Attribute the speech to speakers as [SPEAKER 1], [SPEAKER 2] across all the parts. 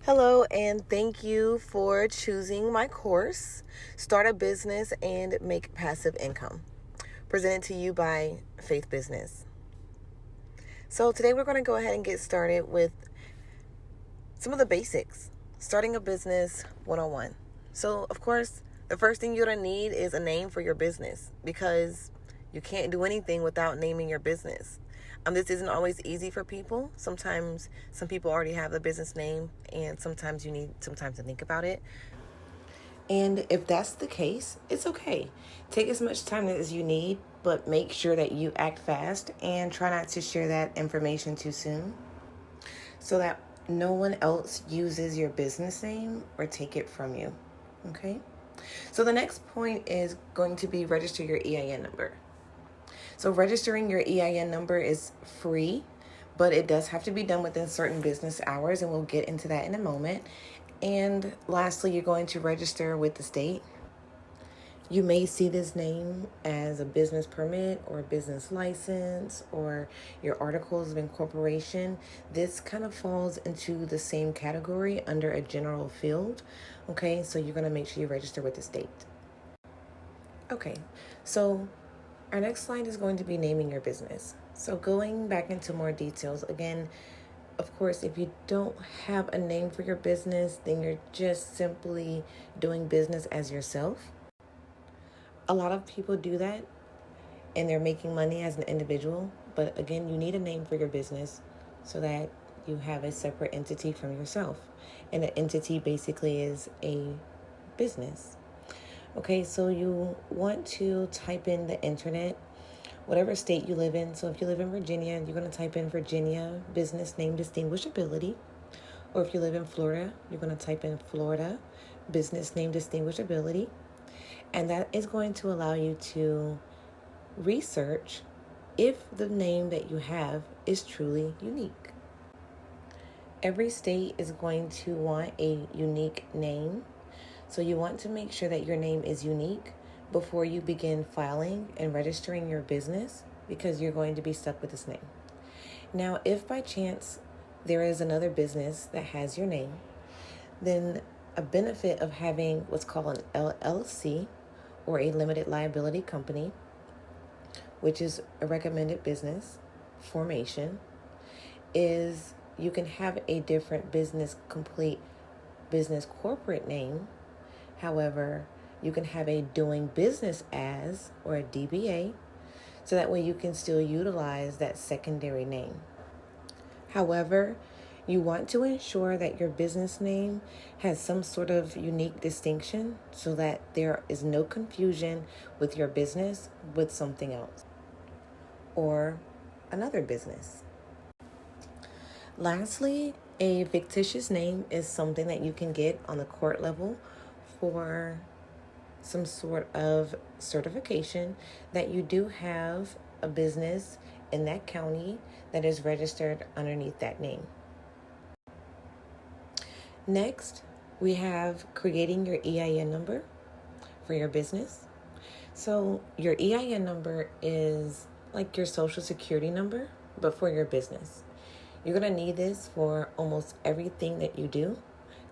[SPEAKER 1] Hello, and thank you for choosing my course, Start a Business and Make Passive Income, presented to you by Faith Business. So, today we're going to go ahead and get started with some of the basics. Starting a business 101. So, of course, the first thing you're going to need is a name for your business because you can't do anything without naming your business. This isn't always easy for people. Sometimes some people already have the business name, and sometimes you need some time to think about it. And if that's the case, it's okay. Take as much time as you need, but make sure that you act fast and try not to share that information too soon so that no one else uses your business name or take it from you. Okay? So the next point is going to be register your EIN number. So registering your EIN number is free, but it does have to be done within certain business hours, and we'll get into that in a moment. And lastly, you're going to register with the state. You may see this name as a business permit or a business license or your articles of incorporation. This kind of falls into the same category under a general field. Okay, so you're going to make sure you register with the state. Okay, so our next slide is going to be naming your business. So going back into more details, again, of course, if you don't have a name for your business, then you're just simply doing business as yourself. A lot of people do that and they're making money as an individual. But again, you need a name for your business so that you have a separate entity from yourself. And an entity basically is a business. Okay, so you want to type in the internet, whatever state you live in. So if you live in Virginia, you're going to type in Virginia business name distinguishability. Or if you live in Florida, you're going to type in Florida business name distinguishability. And that is going to allow you to research if the name that you have is truly unique. Every state is going to want a unique name. So you want to make sure that your name is unique before you begin filing and registering your business because you're going to be stuck with this name. Now, if by chance there is another business that has your name, then a benefit of having what's called an LLC or a limited liability company, which is a recommended business formation, is you can have a different complete business corporate name. However, you can have a doing business as or a DBA, so that way you can still utilize that secondary name. However, you want to ensure that your business name has some sort of unique distinction so that there is no confusion with your business with something else or another business. Lastly, a fictitious name is something that you can get on the court level for some sort of certification that you do have a business in that county that is registered underneath that name. Next, we have creating your EIN number for your business. So your EIN number is like your social security number, but for your business. You're going to need this for almost everything that you do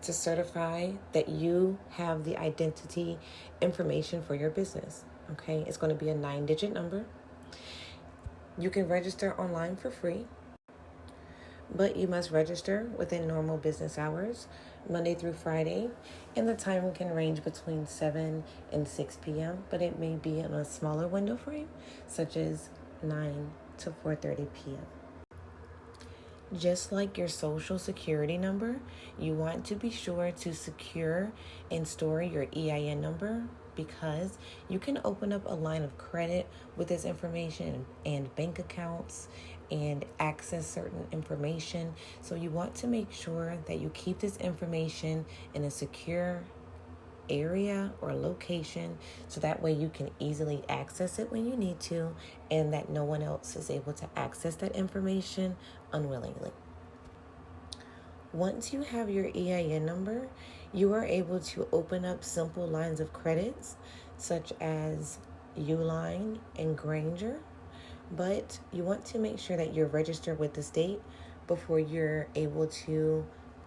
[SPEAKER 1] to certify that you have the identity information for your business. Okay, it's going to be a 9-digit number. You can register online for free, but you must register within normal business hours, Monday through Friday, and the time can range between 7 and 6 p.m., but it may be in a smaller window frame, such as 9 to 4:30 p.m. Just like your social security number, you want to be sure to secure and store your EIN number because you can open up a line of credit with this information and bank accounts and access certain information. So you want to make sure that you keep this information in a secure area or location so that way you can easily access it when you need to and that no one else is able to access that information unwillingly. Once you have your EIN number, you are able to open up simple lines of credits such as Uline and Granger, but you want to make sure that you're registered with the state before you're able to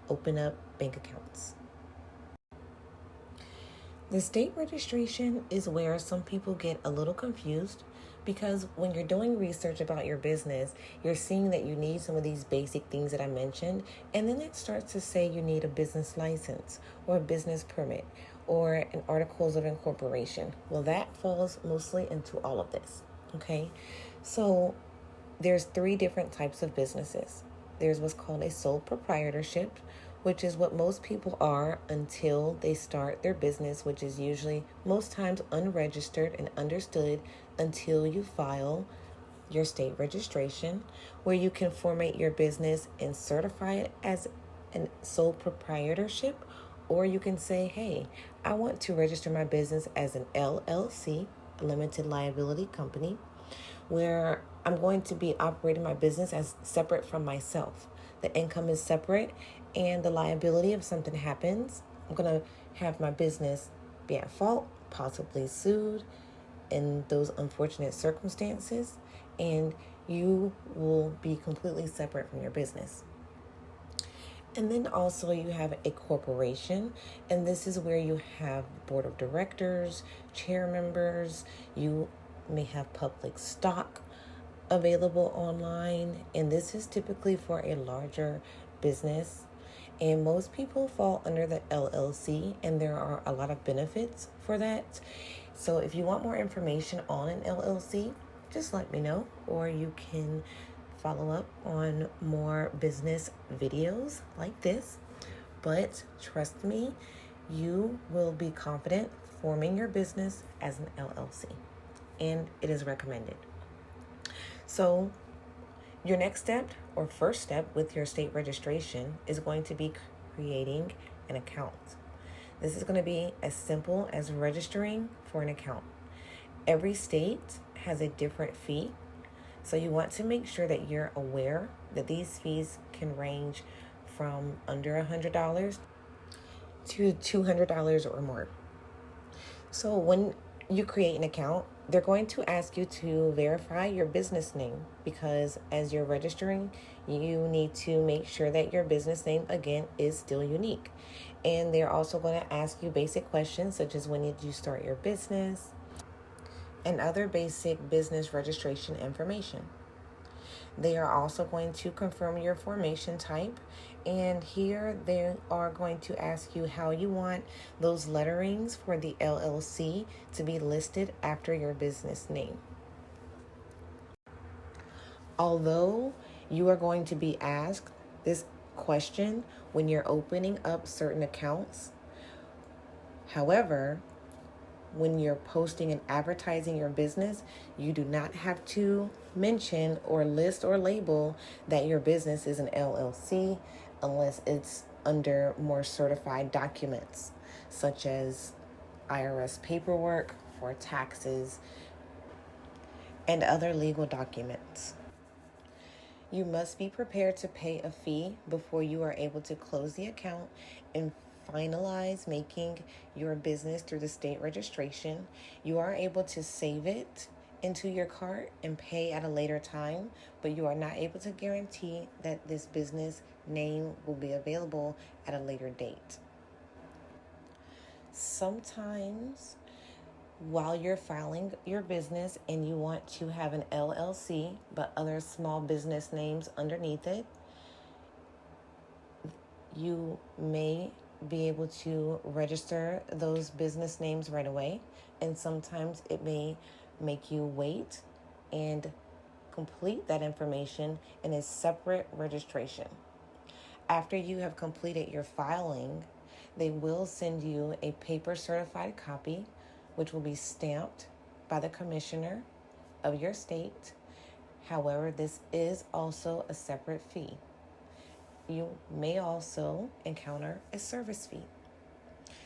[SPEAKER 1] open up bank accounts. The state registration is where some people get a little confused because when you're doing research about your business, you're seeing that you need some of these basic things that I mentioned, and then it starts to say you need a business license or a business permit or an articles of incorporation. Well, that falls mostly into all of this, okay? So there's three different types of businesses. There's what's called a sole proprietorship, which is what most people are until they start their business, which is usually most times unregistered and understood until you file your state registration, where you can formate your business and certify it as a sole proprietorship, or you can say, hey, I want to register my business as an LLC, a limited liability company, where I'm going to be operating my business as separate from myself. The income is separate, and the liability, if something happens, I'm going to have my business be at fault, possibly sued in those unfortunate circumstances, and you will be completely separate from your business. And then also you have a corporation, and this is where you have board of directors, chair members, you may have public stock available online, and this is typically for a larger business. And most people fall under the LLC, and there are a lot of benefits for that. So if you want more information on an LLC, just let me know, or you can follow up on more business videos like this. But trust me, you will be confident forming your business as an LLC, and it is recommended. So your next step or first step with your state registration is going to be creating an account. This is going to be as simple as registering for an account. Every state has a different fee, so you want to make sure that you're aware that these fees can range from under $100 to $200 or more. So when you create an account, they're going to ask you to verify your business name, because as you're registering, you need to make sure that your business name, again, is still unique. And they're also going to ask you basic questions such as when did you start your business and other basic business registration information. They are also going to confirm your formation type, and here they are going to ask you how you want those letterings for the LLC to be listed after your business name. Although you are going to be asked this question when you're opening up certain accounts, however, when you're posting and advertising your business, you do not have to mention or list or label that your business is an LLC unless it's under more certified documents, such as IRS paperwork for taxes and other legal documents. You must be prepared to pay a fee before you are able to close the account and finalize making your business through the state registration. You are able to save it into your cart and pay at a later time, but you are not able to guarantee that this business name will be available at a later date. Sometimes while you're filing your business and you want to have an LLC but other small business names underneath it, you may be able to register those business names right away, and sometimes it may make you wait and complete that information in a separate registration. After you have completed your filing, they will send you a paper certified copy, which will be stamped by the commissioner of your state. However, this is also a separate fee. You may also encounter a service fee.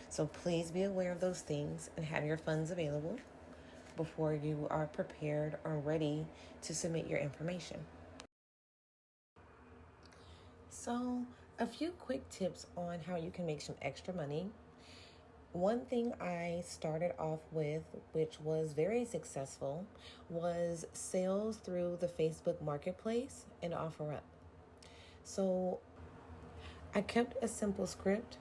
[SPEAKER 1] So please be aware of those things and have your funds available before you are prepared or ready to submit your information. So, a few quick tips on how you can make some extra money. One thing I started off with, which was very successful, was sales through the Facebook Marketplace and OfferUp. So I kept a simple script,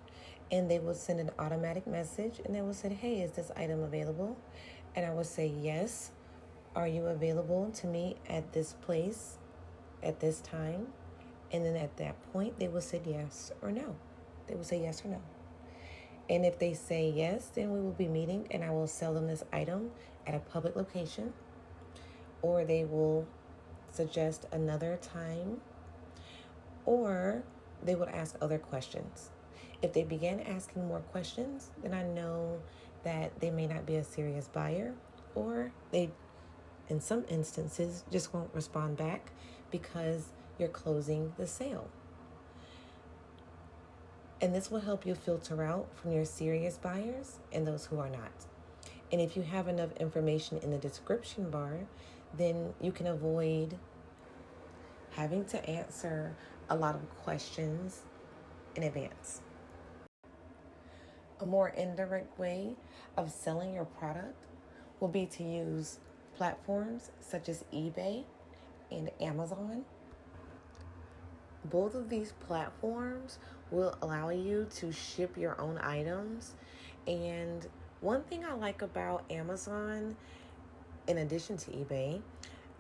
[SPEAKER 1] and they would send an automatic message, and they would say, hey, is this item available? And I would say, yes. Are you available to meet at this place at this time? And then at that point, they would say yes or no. They would say yes or no. And if they say yes, then we will be meeting, and I will sell them this item at a public location, or they will suggest another time, or they would ask other questions. If they begin asking more questions, then I know that they may not be a serious buyer, or they, in some instances, just won't respond back because you're closing the sale. And this will help you filter out from your serious buyers and those who are not. And if you have enough information in the description bar, then you can avoid having to answer a lot of questions in advance. A more indirect way of selling your product will be to use platforms such as eBay and Amazon. Both of these platforms will allow you to ship your own items. And one thing I like about Amazon, in addition to eBay,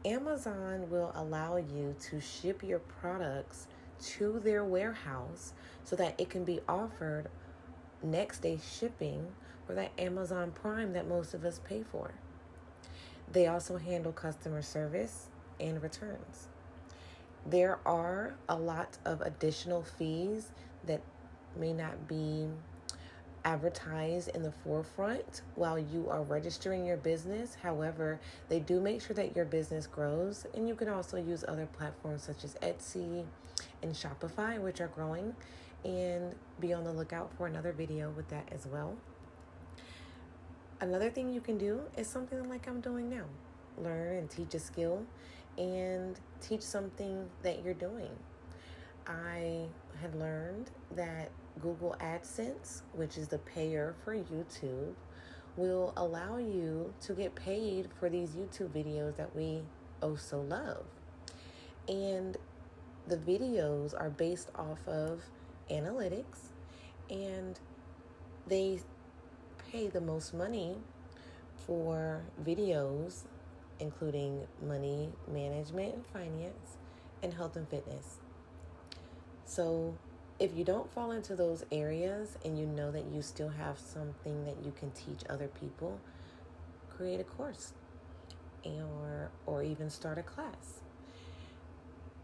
[SPEAKER 1] Amazon will allow you to ship your products to their warehouse so that it can be offered next day shipping for that Amazon Prime that most of us pay for. They also handle customer service and returns. There are a lot of additional fees that may not be advertised in the forefront while you are registering your business. However, they do make sure that your business grows, and you can also use other platforms such as Etsy and Shopify, which are growing, and be on the lookout for another video with that as well. Another thing you can do is something like I'm doing now. Learn and teach a skill and teach something that you're doing. I had learned that Google AdSense, which is the payer for YouTube, will allow you to get paid for these YouTube videos that we oh so love. And the videos are based off of analytics, and they pay the most money for videos including money management and finance and health and fitness. So if you don't fall into those areas and you know that you still have something that you can teach other people, create a course or even start a class.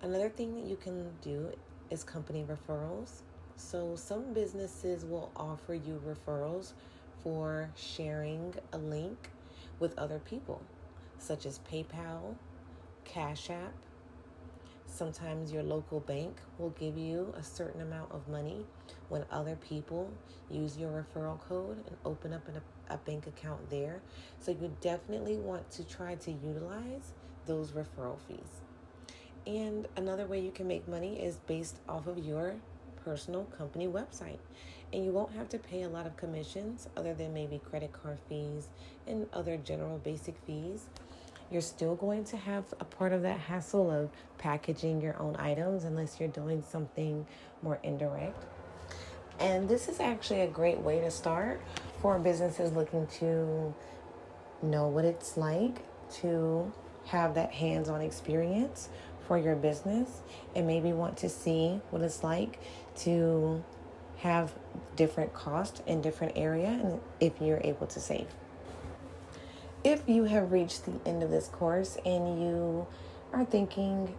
[SPEAKER 1] Another thing that you can do is company referrals. So some businesses will offer you referrals for sharing a link with other people, such as PayPal, Cash App. Sometimes your local bank will give you a certain amount of money when other people use your referral code and open up a bank account there. So you definitely want to try to utilize those referral fees. And another way you can make money is based off of your personal company website. And you won't have to pay a lot of commissions other than maybe credit card fees and other general basic fees. You're still going to have a part of that hassle of packaging your own items unless you're doing something more indirect. And this is actually a great way to start for businesses looking to know what it's like to have that hands-on experience for your business, and maybe want to see what it's like to have different costs in different area and if you're able to save. If you have reached the end of this course and you are thinking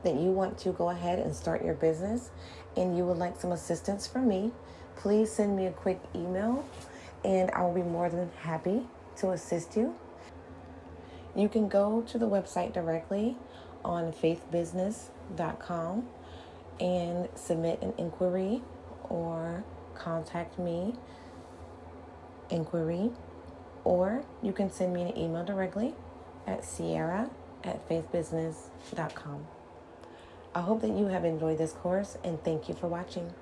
[SPEAKER 1] that you want to go ahead and start your business and you would like some assistance from me, please send me a quick email and I will be more than happy to assist you. You can go to the website directly on faithbusiness.com and submit an inquiry or contact me inquiry, or you can send me an email directly at sierra@faithbusiness.com. I hope that you have enjoyed this course, and thank you for watching.